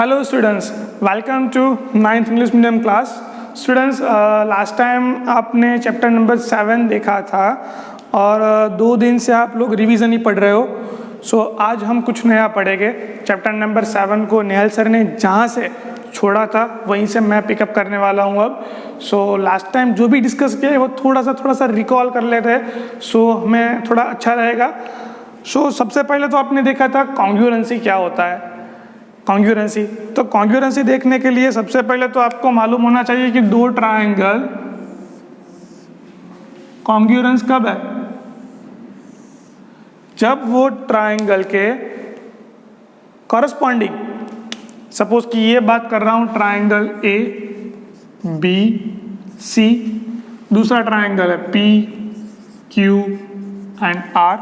Hello students, welcome to 9th English medium class. Students, last time आपने chapter number 7 देखा था और 2 दिन से आप लोग रिवीजन ही पढ़ रहे हो। सो आज हम कुछ नया पढ़ेंगे। चैप्टर नंबर 7 को नेहल सर ने जहाँ से छोड़ा था वहीं से मैं पिकअप करने वाला हूँ अब। सो लास्ट टाइम जो भी डिस्कस किया है वो थोड़ा सा रिकॉल कर लेते हैं, सो हमें थोड़ा अच्छा रहेगा। सो सबसे पहले तो आपने देखा था कॉन्ग्रुएंसी क्या होता है। कॉन्ग्रुएंसी, तो कॉन्ग्रुएंसी देखने के लिए सबसे पहले तो आपको मालूम होना चाहिए कि दो ट्रायंगल कॉन्ग्रुएंस कब है, जब वो ट्रायंगल के कॉरस्पॉन्डिंग, सपोज कि ये बात कर रहा हूं ट्रायंगल ए बी सी, दूसरा ट्रायंगल है P Q and are.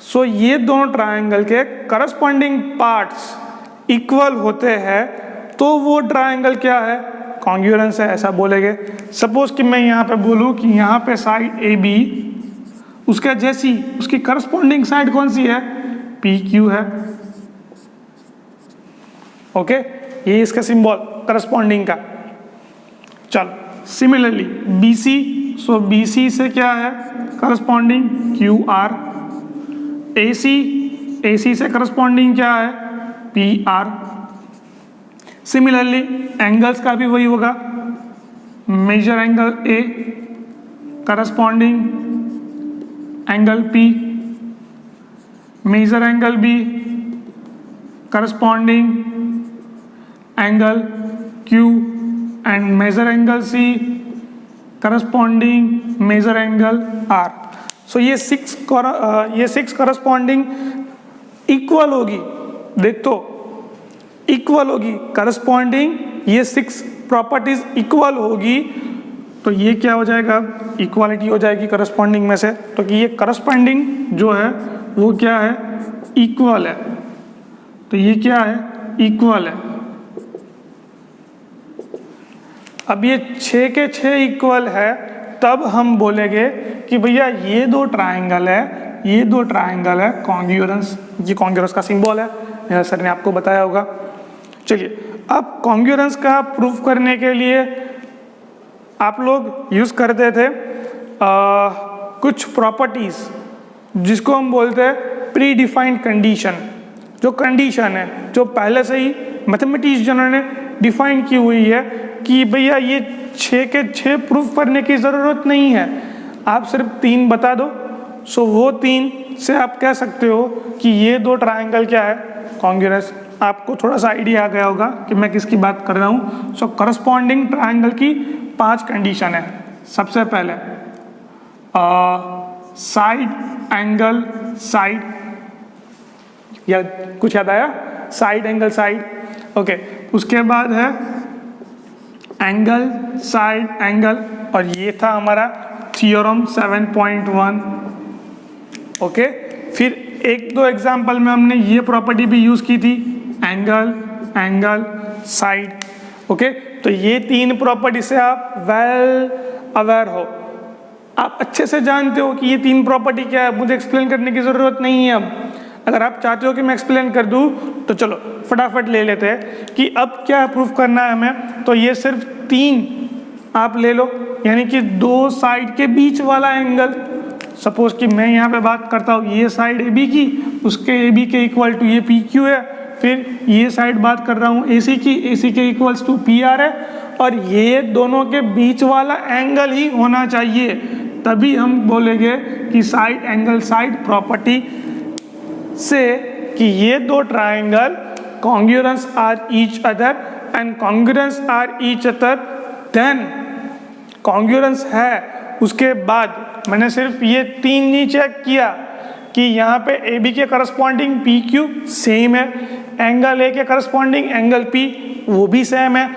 So ये दोनों ट्रायंगल के करस्पॉन्डिंग पार्ट्स इक्वल होते हैं तो वो ट्रायंगल क्या है, कॉन्ग्रुएंस है, ऐसा बोलेंगे। सपोज कि मैं यहाँ पे बोलूँ कि यहाँ पे साइड ए बी, उसके जैसी उसकी करस्पॉन्डिंग साइड कौन सी है, पी क्यू है। ओके, ये इसका सिंबल करस्पॉन्डिंग का। चलो सिमिलरली बी सी, सो बी सी से क्या है करस्पॉन्डिंग क्यू आर। ए सी से करस्पॉन्डिंग क्या है पी आर। सिमिलरली एंगल्स का भी वही होगा, measure angle A corresponding angle P, measure angle B corresponding angle Q and measure angle C corresponding measure angle R. So ये 6 करस्पॉन्डिंग इक्वल होगी। देख तो इक्वल होगी करस्पॉन्डिंग, ये 6 प्रॉपर्टीज इक्वल होगी तो ये क्या हो जाएगा, इक्वालिटी हो जाएगी करस्पॉन्डिंग में से। तो कि ये करस्पॉन्डिंग जो है वो क्या है, इक्वल है। तो ये क्या है, इक्वल है। अब ये 6 के 6 इक्वल है, तब हम बोलेंगे कि भैया ये दो ट्रायंगल है, ये दो ट्रायंगल है कॉन्ग्रुएंस। ये कॉन्ग्रुएंस का सिंबल है, सर ने आपको बताया होगा। चलिए, अब कॉन्ग्रुएंस का प्रूफ करने के लिए आप लोग यूज करते थे कुछ प्रॉपर्टीज जिसको हम बोलते हैं प्री डिफाइंड कंडीशन। जो कंडीशन है जो पहले से ही मैथमेटिशियनों ने डिफाइन की हुई है कि भैया ये 6 के 6 प्रूफ करने की ज़रूरत नहीं है, आप सिर्फ 3 बता दो। सो वो 3 से आप कह सकते हो कि ये दो ट्रायंगल क्या है, कॉन्ग्रुएंस। आपको थोड़ा सा आइडिया आ गया होगा कि मैं किसकी बात कर रहा हूँ। सो करस्पॉन्डिंग ट्रायंगल की 5 कंडीशन है। सबसे पहले साइड एंगल साइड, या कुछ याद आया, साइड एंगल साइड। ओके, उसके बाद है एंगल साइड एंगल, और ये था हमारा थ्योरम 7.1। ओके, फिर 1-2 एग्जाम्पल में हमने ये प्रॉपर्टी भी यूज की थी, एंगल एंगल साइड। ओके, तो ये 3 प्रॉपर्टी से आप वेल अवेयर हो, आप अच्छे से जानते हो कि ये 3 प्रॉपर्टी क्या है। मुझे एक्सप्लेन करने की ज़रूरत नहीं है। अब अगर आप चाहते हो कि मैं एक्सप्लेन कर दूं तो चलो फटाफट ले लेते हैं कि अब क्या प्रूफ करना है हमें। तो ये सिर्फ 3 आप ले लो, यानी कि 2 साइड के बीच वाला एंगल। सपोज कि मैं यहाँ पे बात करता हूँ ये साइड ए बी की, उसके ए बी के इक्वल टू ये पी क्यू है। फिर ये साइड बात कर रहा हूँ ए सी की, ए सी के इक्वल्स टू पी आर है, और ये दोनों के बीच वाला एंगल ही होना चाहिए, तभी हम बोलेंगे कि साइड एंगल साइड प्रॉपर्टी से कि ये दो triangle congruence are each other and congruence are each other, then congruence है। उसके बाद मैंने सिर्फ ये 3 नहीं चेक किया कि यहाँ पे ए बी के करस्पॉन्डिंग पी क्यू सेम है, एंगल ए के करस्पॉन्डिंग एंगल पी वो भी सेम है,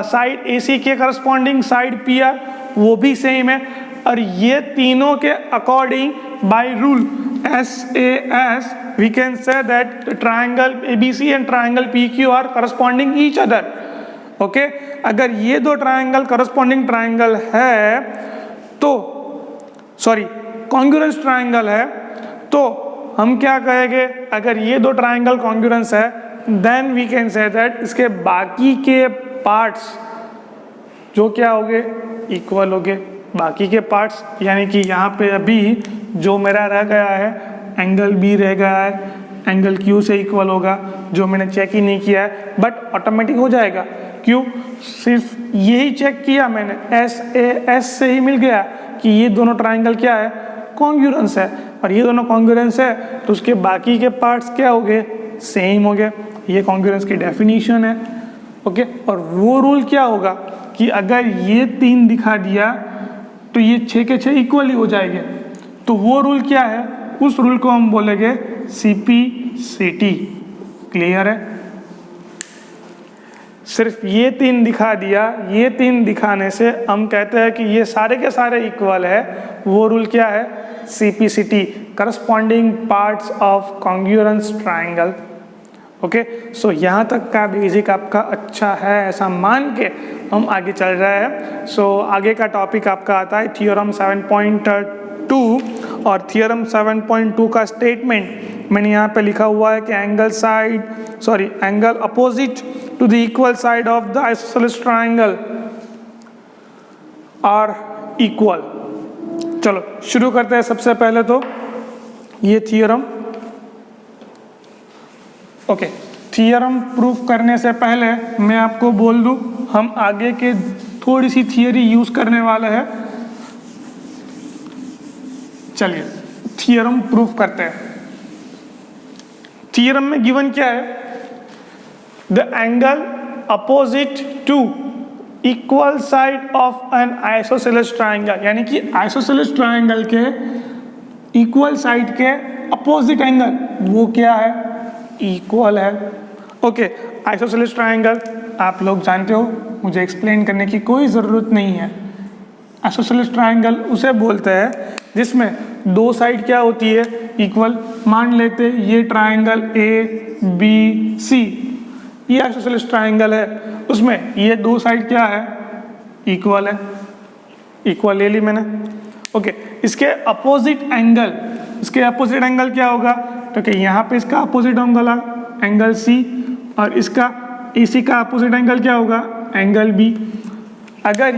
साइड ए सी के करस्पॉन्डिंग साइड पी आर वो भी सेम है, और ये तीनों के according by rule SAS we can say that the triangle ABC and triangle PQ are corresponding each other. Okay, अगर ये दो ट्रायंगल करस्पॉन्डिंग ट्रायंगल है तो, सॉरी कॉन्ग्रुएंस ट्रायंगल है, तो हम क्या कहेंगे, अगर ये दो ट्रायंगल कॉन्ग्रुएंस है then we can say that इसके बाकी के पार्ट्स जो क्या हो गए, इक्वल हो गए। बाकी के पार्ट्स यानी कि यहाँ पे अभी जो मेरा रह गया है एंगल बी रह गया है, एंगल क्यू से इक्वल होगा, जो मैंने चेक ही नहीं किया है, बट ऑटोमेटिक हो जाएगा। क्यों? सिर्फ यही चेक किया मैंने, एस से ही मिल गया कि ये दोनों ट्राइंगल क्या है, कॉन्ग्रुएंस है, और ये दोनों कॉन्ग्रुएंस है तो उसके बाकी के पार्ट्स क्या हो गए, सेम हो गए। ये कॉन्ग्रुएंस की डेफिनेशन है। ओके, और वो रूल क्या होगा कि अगर ये 3 दिखा दिया तो ये 6 के 6 इक्वल ही हो जाएंगे। तो वो रूल क्या है, उस रूल को हम बोलेंगे CP/CT। क्लियर है? सिर्फ ये 3 दिखा दिया, ये 3 दिखाने से हम कहते हैं कि ये सारे के सारे इक्वल है। वो रूल क्या है, CP/CT, corresponding parts of congruence triangle. Okay, so यहाँ तक का बेसिक आपका अच्छा है, ऐसा मान के हम आगे चल रहे हैं। सो आगे का टॉपिक आपका आता है थ्योरम 7.2, और थ्योरम 7.2 का स्टेटमेंट मैंने यहाँ पे लिखा हुआ है कि angle opposite to the equal side of the isosceles triangle are equal. चलो शुरू करते हैं। सबसे पहले तो ये थ्योरम, ओके, थ्योरम प्रूफ करने से पहले मैं आपको बोल दूं, हम आगे के थोड़ी सी थियरी यूज करने वाले हैं। चलिए थ्योरम प्रूफ करते हैं। थ्योरम में गिवन क्या है, the angle opposite to equal side of an isosceles triangle, यानी कि आइसोसेलेस ट्राइंगल के इक्वल साइड के अपोजिट एंगल वो क्या है, इक्वल है। ओके, आइसोसेलेस ट्राइंगल आप लोग जानते हो, मुझे एक्सप्लेन करने की कोई ज़रूरत नहीं है। आइसोसेलेस ट्राइंगल उसे बोलते हैं जिसमें 2 साइड क्या होती है, इक्वल। मान लेते ये ट्राइंगल ABC, ये आइसोसेलेस ट्राइंगल है, उसमें ये 2 साइड क्या है, इक्वल है। इक्वल ले ली मैंने। ओके, इसके अपोजिट एंगल क्या होगा, तो कि यहाँ पे इसका अपोजिट एंगल C, और इसका AC का अपोजिट एंगल क्या होगा, एंगल B। अगर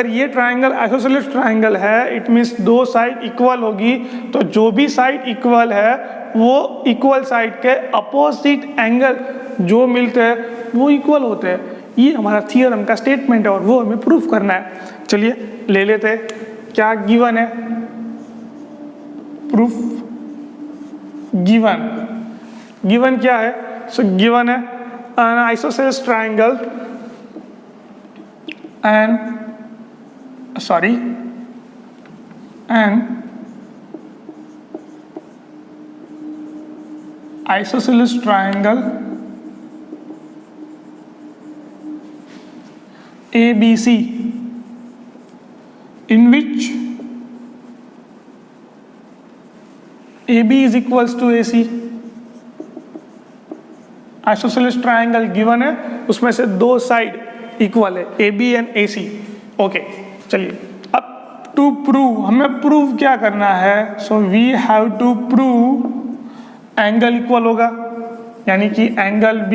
ये ट्राइंगल आइसोसेलेस ट्राइंगल है, इट मीन्स 2 साइड इक्वल होगी, तो जो भी साइड इक्वल है वो इक्वल साइड के अपोजिट एंगल जो मिलते हैं वो इक्वल होते हैं। ये हमारा थ्योरम का स्टेटमेंट है और वो हमें प्रूफ करना है। चलिए ले लेते हैं, क्या गिवन है, प्रूफ गिवन क्या है। सो गिवन है an isosceles triangle an isosceles triangle ABC in which AB is equals to AC। Isosceles triangle given है, उसमें से 2 साइड इक्वल है, AB एंड AC। ओके, चलिए अब टू प्रूव, हमें प्रूव क्या करना है, so we have to prove angle equal होगा, यानी कि angle B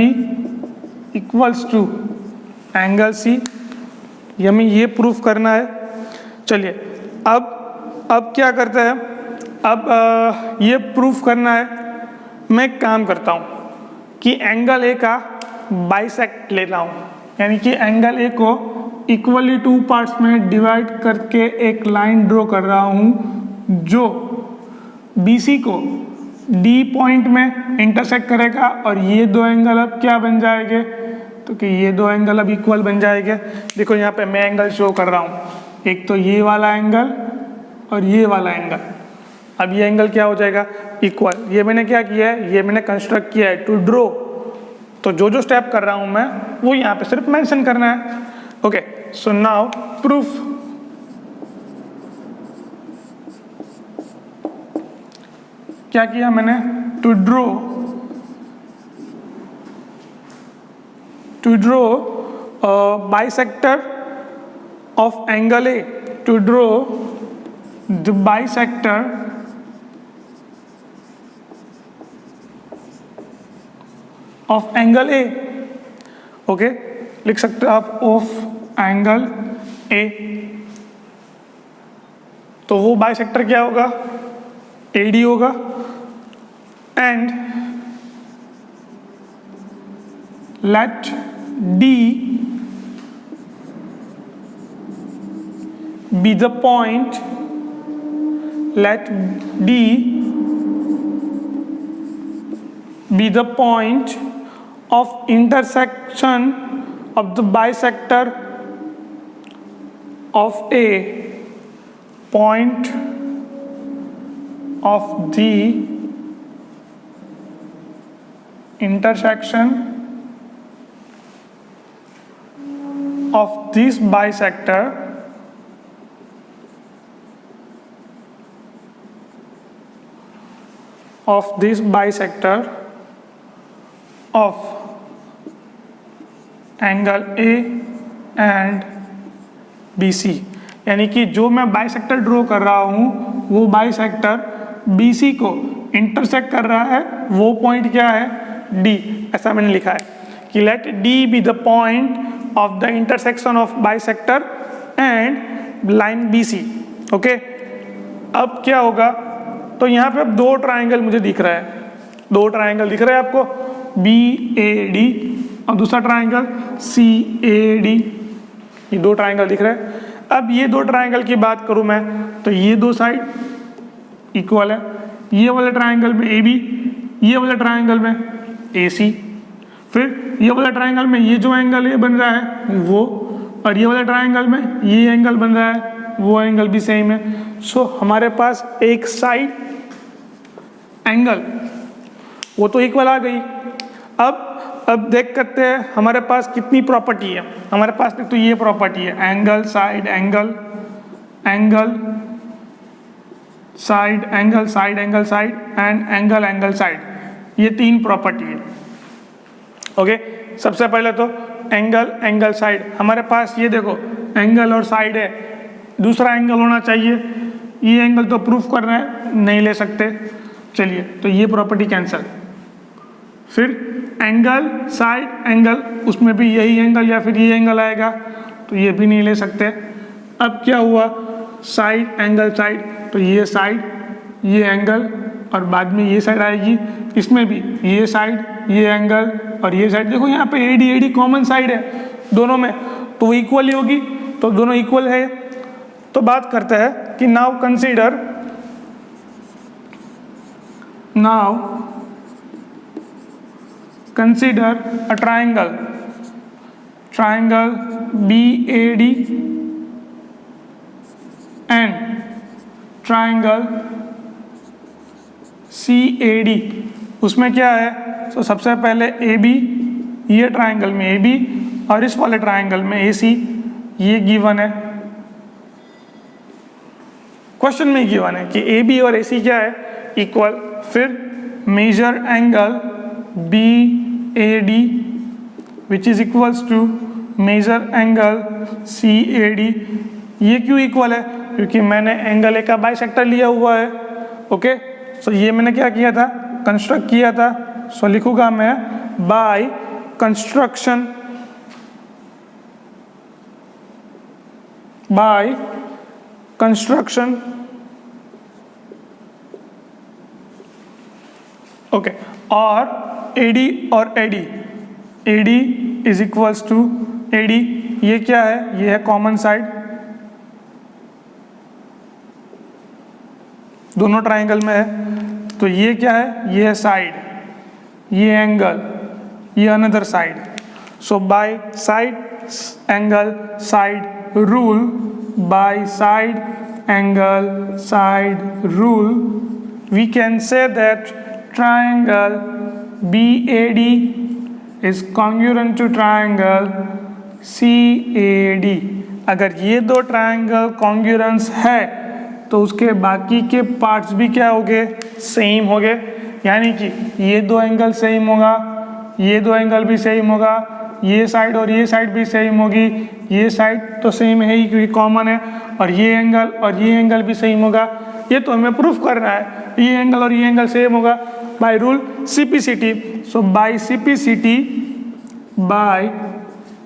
equals to angle C, हमें ये प्रूफ करना है। चलिए अब क्या करते हैं, अब ये प्रूफ करना है। मैं एक काम करता हूँ कि एंगल A का बाइसेक्ट लेता हूँ, यानी कि एंगल A को इक्वली 2 पार्ट्स में डिवाइड करके एक लाइन ड्रॉ कर रहा हूँ जो BC को D पॉइंट में इंटरसेक्ट करेगा, और ये 2 एंगल अब क्या बन जाएंगे, तो कि ये 2 एंगल अब इक्वल बन जाएंगे। देखो यहाँ पे मैं एंगल शो कर रहा हूँ, एक तो ये वाला एंगल और ये वाला एंगल। अब ये एंगल क्या हो जाएगा, इक्वल। ये मैंने क्या किया है, ये मैंने कंस्ट्रक्ट किया है टू ड्रॉ, तो जो स्टेप कर रहा हूँ मैं वो यहाँ पे सिर्फ मेंशन करना है। Okay, so now proof. क्या किया मैंने, to draw bisector of angle A, to draw the bisector of angle A. Okay, लिख सकते हो आप ऑफ एंगल ए। तो वो बाइसेक्टर क्या होगा, AD होगा। And let D be the point, let D be the point of intersection of the bisector of A, point of the intersection of this bisector of angle A and BC। यानी कि जो मैं bisector draw कर रहा हूँ वो bisector BC को intersect कर रहा है, वो पॉइंट क्या है, D। ऐसा मैंने लिखा है कि let D be the point of the intersection of bisector and line BC। Okay, अब क्या होगा, तो यहाँ पे अब दो ट्राइंगल मुझे दिख रहा है, दो ट्राइंगल दिख रहे हैं आपको, BAD और दूसरा ट्राइंगल CAD। ये दो ट्राइंगल दिख रहे हैं। अब ये दो ट्राइंगल की बात करूं मैं तो ये दो साइड इक्वल है, ये वाले ट्राइंगल में AB, ये वाले ट्राइंगल में AC, फिर ये वाले ट्राइंगल में ये जो एंगल ये बन रहा है वो, और ये वाले ट्राइंगल में ये एंगल बन रहा है, वो एंगल भी सेम है। सो हमारे पास एक साइड एंगल वो तो इक्वल आ गई। अब देख करते हैं हमारे पास कितनी प्रॉपर्टी है। हमारे पास तो ये प्रॉपर्टी है, angle side angle, angle side angle, side angle side and angle angle side, ये तीन प्रॉपर्टी है। ओके, सबसे पहले तो एंगल एंगल साइड, हमारे पास ये देखो एंगल और साइड है, दूसरा एंगल होना चाहिए, ये एंगल तो प्रूफ कर रहे हैं नहीं ले सकते, चलिए तो ये प्रॉपर्टी कैंसिल। फिर एंगल साइड एंगल, उसमें भी यही एंगल या फिर ये एंगल आएगा, तो ये भी नहीं ले सकते। अब क्या हुआ, साइड एंगल साइड, तो ये साइड ये एंगल और बाद में ये साइड आएगी, इसमें भी ये साइड ये एंगल और ये साइड। देखो यहाँ पे AD कॉमन साइड है दोनों में, तो वो इक्वल ही होगी, तो दोनों इक्वल है। तो बात करते हैं कि now consider a triangle BAD and triangle CAD। उसमें क्या है, तो सबसे पहले AB, ये ट्राइंगल में AB और इस वाले ट्राइंगल में AC, ये गिवन है, क्वेश्चन में गिवन है कि AB और AC क्या है, इक्वल। फिर measure angle BAD which is equals to measure angle CAD। ये क्यों इक्वल है, क्योंकि मैंने एंगल ए का बाइसेक्टर लिया हुआ है। ओके, सो ये मैंने क्या किया था, कंस्ट्रक्ट किया था। सो लिखूंगा मैं बाय कंस्ट्रक्शन, ओके, और AD और AD is equals to AD, ये क्या है, ये है कॉमन साइड, दोनों ट्राइंगल में है, तो ये क्या है, ये है साइड, ये एंगल, ये another side. So by side angle side rule, by side angle side rule we can say that triangle BAD is congruent to triangle CAD। अगर ये दो ट्राइंगल कॉन्ग्रुएंस है तो उसके बाकी के पार्ट्स भी क्या हो गए, सेम हो गए। यानी कि ये दो एंगल सेम होगा, ये दो एंगल भी सेम होगा, ये साइड और ये साइड भी सेम होगी, ये साइड तो सेम है ही क्योंकि कॉमन है, और ये एंगल भी सेम होगा। ये तो हमें प्रूफ करना है, ये एंगल और ये एंगल सेम होगा। by rule CPCT. So by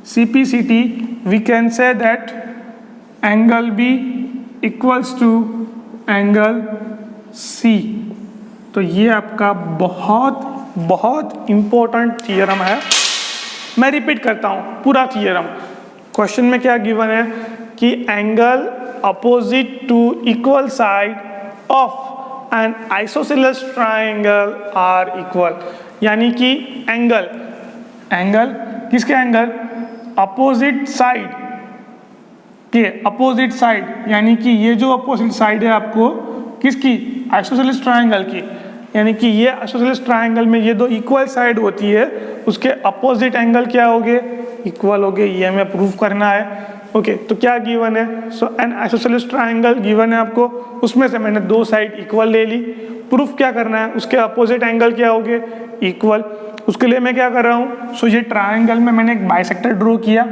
CPCT we can say that angle B equals to angle C. तो ये आपका बहुत बहुत इम्पोर्टेंट थियरम है। मैं रिपीट करता हूँ पूरा थियरम। क्वेश्चन में क्या गिवन है कि angle opposite to equal side of an isosceles triangle are equal, यानी कि एंगल किसके एंगल अपोजिट साइड के अपोजिट साइड, यानी कि ये जो अपोजिट साइड है आपको किसकी आइसोसेलेस ट्राइंगल की, यानी कि ये आइसोसेलेस ट्राइंगल में ये दो इक्वल साइड होती है, उसके अपोजिट एंगल क्या होंगे इक्वल होंगे। ये हमें प्रूफ करना है। ओके तो क्या गिवन है, सो एन आइसोसेलेस ट्राइंगल गिवन है आपको, उसमें से मैंने दो साइड इक्वल ले ली। प्रूफ क्या करना है, उसके अपोजिट एंगल क्या होंगे इक्वल। उसके लिए मैं क्या कर रहा हूँ, सो ये ट्राइंगल में मैंने एक बाइसेक्टर ड्रॉ किया।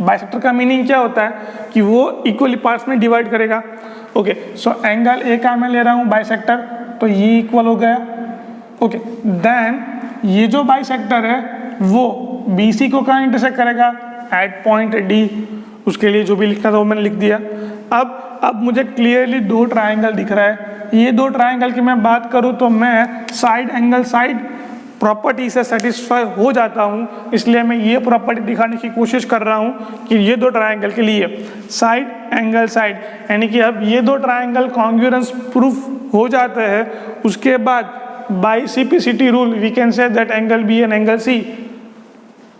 बाइसेक्टर का मीनिंग क्या होता है कि वो इक्वली पार्ट्स में डिवाइड करेगा। ओके सो एंगल ए का मैं ले रहा हूँ बाइसेक्टर, तो ये इक्वल हो गया। ओके देन ये जो बाइसेक्टर है वो BC को कहाँ इंटरसेक्ट करेगा एट पॉइंट D। उसके लिए जो भी लिखना था वो मैंने लिख दिया। अब मुझे क्लियरली दो ट्राइंगल दिख रहा है। ये दो ट्राइंगल की मैं बात करूँ तो मैं साइड एंगल साइड प्रॉपर्टी से सेटिस्फाई हो जाता हूँ, इसलिए मैं ये प्रॉपर्टी दिखाने की कोशिश कर रहा हूँ कि ये दो ट्राइंगल के लिए साइड एंगल साइड, यानी कि अब ये दो ट्राइंगल कॉन्ग्रुएंस प्रूफ हो जाते हैं। उसके बाद by CPCT rule we can say that angle B and angle C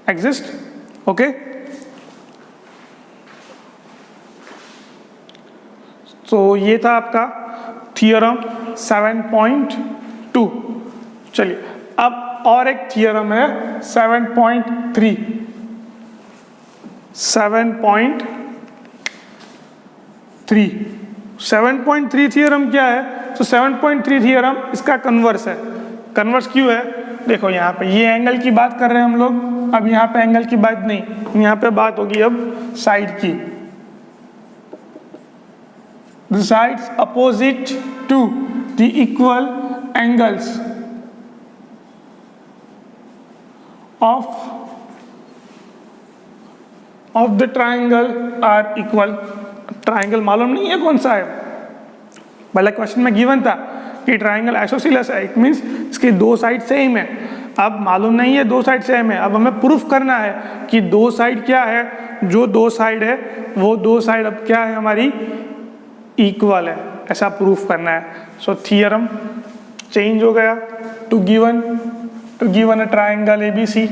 exist. Okay तो ये था आपका थियरम 7.2। चलिए अब और एक थियरम है 7.3। 7.3 थियरम क्या है, तो 7.3 थियरम इसका कन्वर्स है। कन्वर्स क्यों है, देखो यहाँ पे ये एंगल की बात कर रहे हैं हम लोग, अब यहाँ पे एंगल की बात नहीं, यहाँ पे बात होगी अब साइड की। The sides opposite to the equal angles of the triangle are equal। Triangle मालूम नहीं है कौन सा है, पहले क्वेश्चन में गिवन था कि ट्राइंगल आइसोसेलेस है, इट मीन्स इसकी दो साइड सेम है। अब मालूम नहीं है दो साइड सेम है, अब हमें प्रूफ करना है कि दो साइड क्या है, जो दो साइड है वो दो साइड अब क्या है हमारी इक्वल है, ऐसा प्रूफ करना है। सो थियरम चेंज हो गया to given a triangle ABC।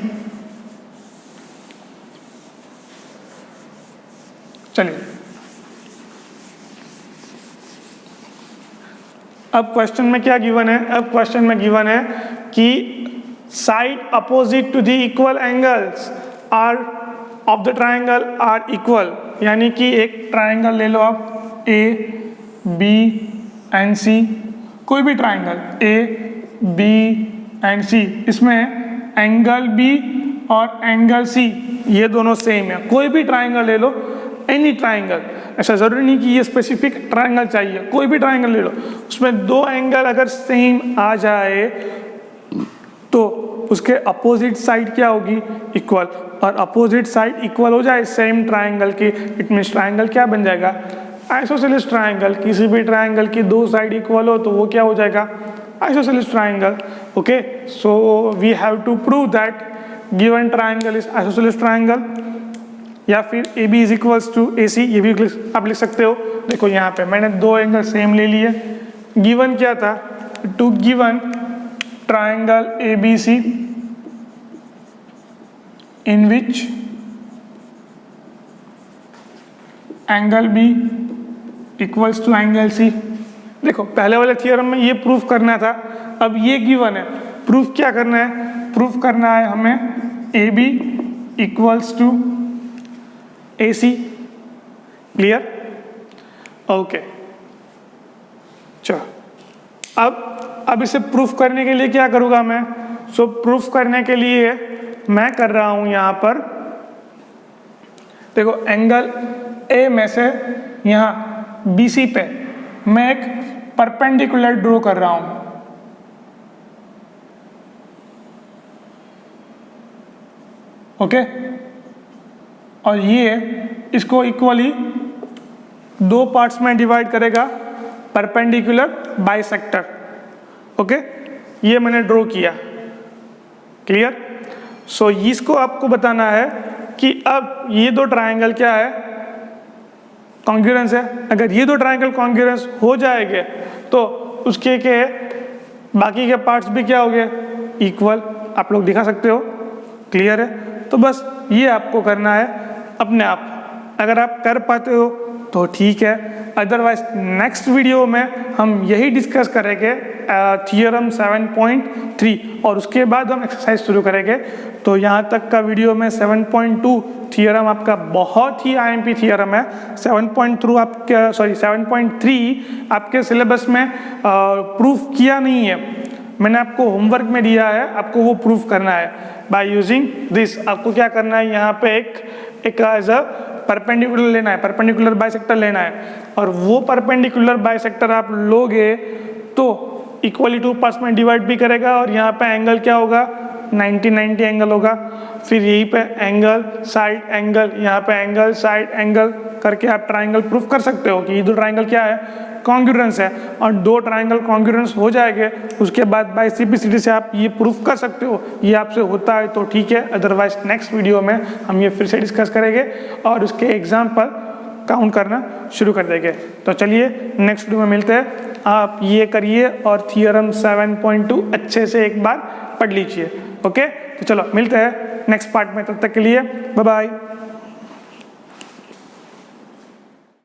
चलिए अब क्वेश्चन में क्या गिवन है, अब क्वेश्चन में गिवन है कि side opposite to the equal angles are of the triangle are equal, यानी कि एक ट्राइंगल ले लो आप A B एंड C, कोई भी triangle A B and C, इसमें एंगल B और एंगल C ये दोनों सेम है। कोई भी ट्राइंगल ले लो, एनी ट्राइंगल, ऐसा ज़रूरी नहीं कि ये स्पेसिफिक ट्राइंगल चाहिए, कोई भी ट्राइंगल ले लो, उसमें दो एंगल अगर सेम आ जाए तो उसके अपोजिट साइड क्या होगी इक्वल, और अपोजिट साइड इक्वल हो जाए सेम ट्राइंगल की, इट मीन्स ट्राइंगल क्या बन जाएगा आइसोसेलेस ट्राइंगल। किसी भी ट्राइंगल की दो साइड इक्वल हो तो वो क्या हो जाएगा isosceles triangle. Okay so we have to prove that given triangle is isosceles triangle, या फिर AB is equals to AC, ये भी आप लिख सकते हो। देखो यहाँ पे मैंने दो एंगल सेम ले लिए, गिवन क्या था, to given triangle ABC in which angle B equals to angle C। देखो पहले वाले थियरम में ये प्रूफ करना था, अब ये गिवन है, प्रूफ क्या करना है, प्रूफ करना है हमें AB equals to AC। Clear, okay. चलो अब इसे प्रूफ करने के लिए क्या करूँगा मैं, सो प्रूफ करने के लिए मैं कर रहा हूँ यहाँ पर, देखो एंगल A में से यहाँ BC पे मैं एक परपेंडिकुलर ड्रॉ कर रहा हूँ। ओके, और ये इसको इक्वली दो पार्ट्स में डिवाइड करेगा, परपेंडिकुलर बाइसेक्टर। ओके, ये मैंने ड्रॉ किया, क्लियर। सो इसको आपको बताना है कि अब ये दो ट्रायंगल क्या है, कॉन्ग्रुएंस है। अगर ये दो ट्रायंगल कॉन्ग्रुएंस हो जाएंगे तो उसके के बाकी के पार्ट्स भी क्या हो गए, इक्वल। आप लोग दिखा सकते हो, क्लियर है। तो बस ये आपको करना है अपने आप, अगर आप कर पाते हो तो ठीक है, अदरवाइज नेक्स्ट वीडियो में हम यही डिस्कस करेंगे थियरम 7.3 और उसके बाद हम एक्सरसाइज शुरू करेंगे। तो यहाँ तक का वीडियो में 7.2 थियरम आपका बहुत ही आईएमपी थियरम है। 7.3 आपके सिलेबस में प्रूफ किया नहीं है, मैंने आपको होमवर्क में दिया है, आपको वो प्रूफ करना है बाय यूजिंग दिस। आपको क्या करना है, यहाँ पे एक एज अ परपेंडिकुलर लेना है, परपेंडिकुलर बाइसेक्टर लेना है, और वो परपेंडिकुलर बाइसेक्टर आप लोगे तो इक्वली टू पार्ट्स में डिवाइड भी करेगा, और यहाँ पे एंगल क्या होगा, 90-90 एंगल होगा। फिर यहीं पे एंगल साइड एंगल, यहाँ पे एंगल साइड एंगल करके आप ट्राइंगल प्रूफ कर सकते हो कि ये दो ट्राइंगल क्या है, कॉन्ग्रुएंस है। और दो ट्राइंगल कॉन्ग्रुएंस हो जाएंगे उसके बाद बाय सिंपलिसिटी से आप ये प्रूफ कर सकते हो। ये आपसे होता है तो ठीक है, अदरवाइज नेक्स्ट वीडियो में हम ये फिर से डिस्कस करेंगे और उसके एग्जाम्पल काउंट करना शुरू कर देंगे। तो चलिए नेक्स्ट वीडियो में मिलते हैं, आप ये करिए और थियरम 7.2 अच्छे से एक बार पढ़ लीजिए। ओके, तो चलो मिलते हैं नेक्स्ट पार्ट में, तब तक के लिए बाय बाय।